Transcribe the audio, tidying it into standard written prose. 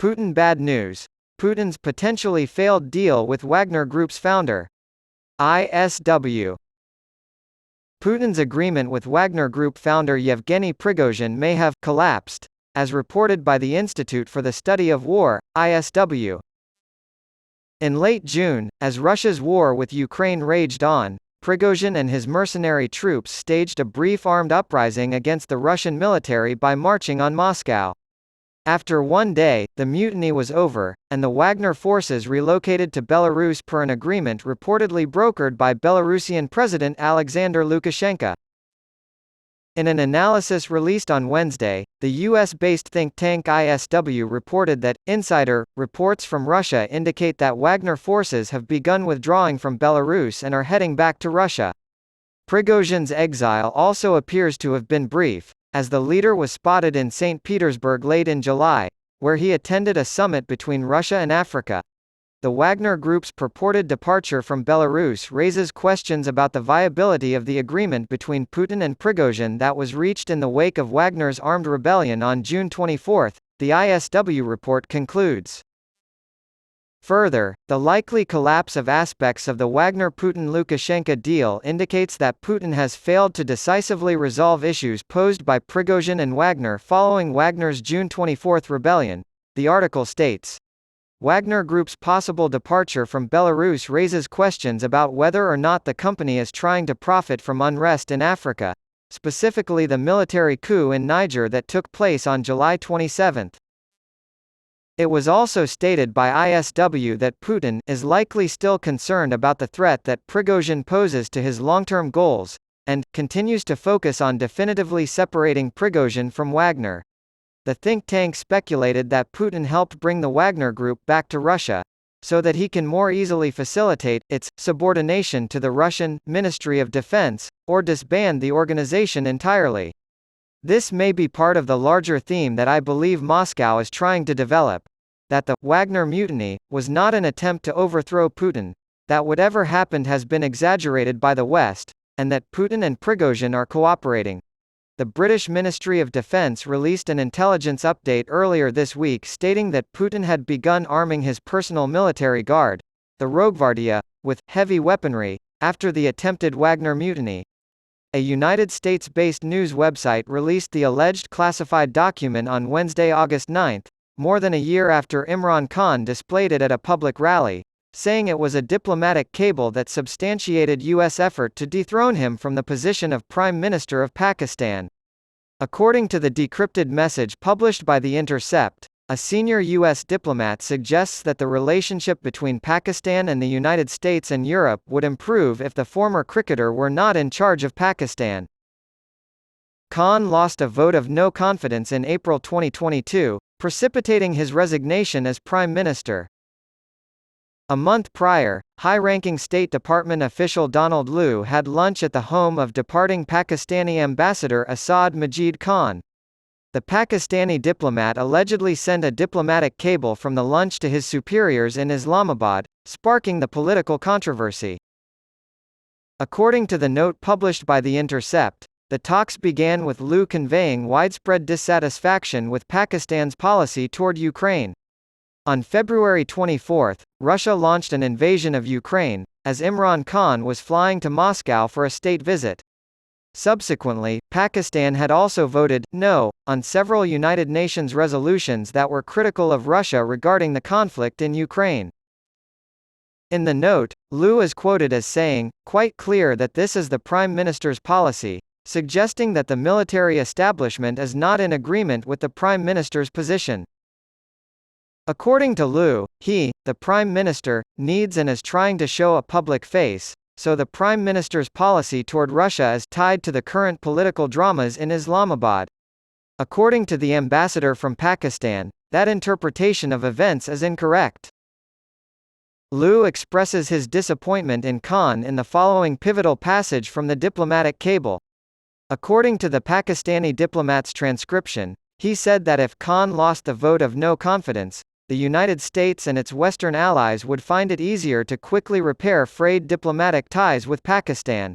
Putin bad news. Putin's potentially failed deal with Wagner Group's founder. ISW. Putin's agreement with Wagner Group founder Yevgeny Prigozhin may have collapsed, as reported by the Institute for the Study of War, ISW. In late June, as Russia's war with Ukraine raged on, Prigozhin and his mercenary troops staged a brief armed uprising against the Russian military by marching on Moscow. After one day, the mutiny was over, and the Wagner forces relocated to Belarus per an agreement reportedly brokered by Belarusian President Alexander Lukashenko. In an analysis released on Wednesday, the US-based think tank ISW reported that insider reports from Russia indicate that Wagner forces have begun withdrawing from Belarus and are heading back to Russia. Prigozhin's exile also appears to have been brief, as the leader was spotted in St. Petersburg late in July, where he attended a summit between Russia and Africa. The Wagner Group's purported departure from Belarus raises questions about the viability of the agreement between Putin and Prigozhin that was reached in the wake of Wagner's armed rebellion on June 24, the ISW report concludes. Further, the likely collapse of aspects of the Wagner-Putin-Lukashenko deal indicates that Putin has failed to decisively resolve issues posed by Prigozhin and Wagner following Wagner's June 24 rebellion, the article states. Wagner Group's possible departure from Belarus raises questions about whether or not the company is trying to profit from unrest in Africa, specifically the military coup in Niger that took place on July 27. It was also stated by ISW that Putin is likely still concerned about the threat that Prigozhin poses to his long-term goals, and continues to focus on definitively separating Prigozhin from Wagner. The think tank speculated that Putin helped bring the Wagner Group back to Russia, so that he can more easily facilitate its subordination to the Russian Ministry of Defense, or disband the organization entirely. This may be part of the larger theme that I believe Moscow is trying to develop, that the Wagner mutiny was not an attempt to overthrow Putin, that whatever happened has been exaggerated by the West, and that Putin and Prigozhin are cooperating. The British Ministry of Defence released an intelligence update earlier this week stating that Putin had begun arming his personal military guard, the Rogvardia, with heavy weaponry, after the attempted Wagner mutiny. A United States-based news website released the alleged classified document on Wednesday, August 9, more than a year after Imran Khan displayed it at a public rally, saying it was a diplomatic cable that substantiated U.S. effort to dethrone him from the position of Prime Minister of Pakistan. According to the decrypted message published by The Intercept, a senior U.S. diplomat suggests that the relationship between Pakistan and the United States and Europe would improve if the former cricketer were not in charge of Pakistan. Khan lost a vote of no confidence in April 2022, precipitating his resignation as Prime Minister. A month prior, high-ranking State Department official Donald Lu had lunch at the home of departing Pakistani ambassador Asad Majid Khan. The Pakistani diplomat allegedly sent a diplomatic cable from the lunch to his superiors in Islamabad, sparking the political controversy. According to the note published by The Intercept, the talks began with Lu conveying widespread dissatisfaction with Pakistan's policy toward Ukraine. On February 24, Russia launched an invasion of Ukraine, as Imran Khan was flying to Moscow for a state visit. Subsequently, Pakistan had also voted no on several United Nations resolutions that were critical of Russia regarding the conflict in Ukraine. In the note, Lu is quoted as saying, "Quite clear that this is the Prime Minister's policy," suggesting that the military establishment is not in agreement with the Prime Minister's position. According to Lu, he, the Prime Minister, needs and is trying to show a public face, so the Prime Minister's policy toward Russia is tied to the current political dramas in Islamabad. According to the ambassador from Pakistan, that interpretation of events is incorrect. Lu expresses his disappointment in Khan in the following pivotal passage from the diplomatic cable. According to the Pakistani diplomat's transcription, he said that if Khan lost the vote of no confidence, the United States and its Western allies would find it easier to quickly repair frayed diplomatic ties with Pakistan.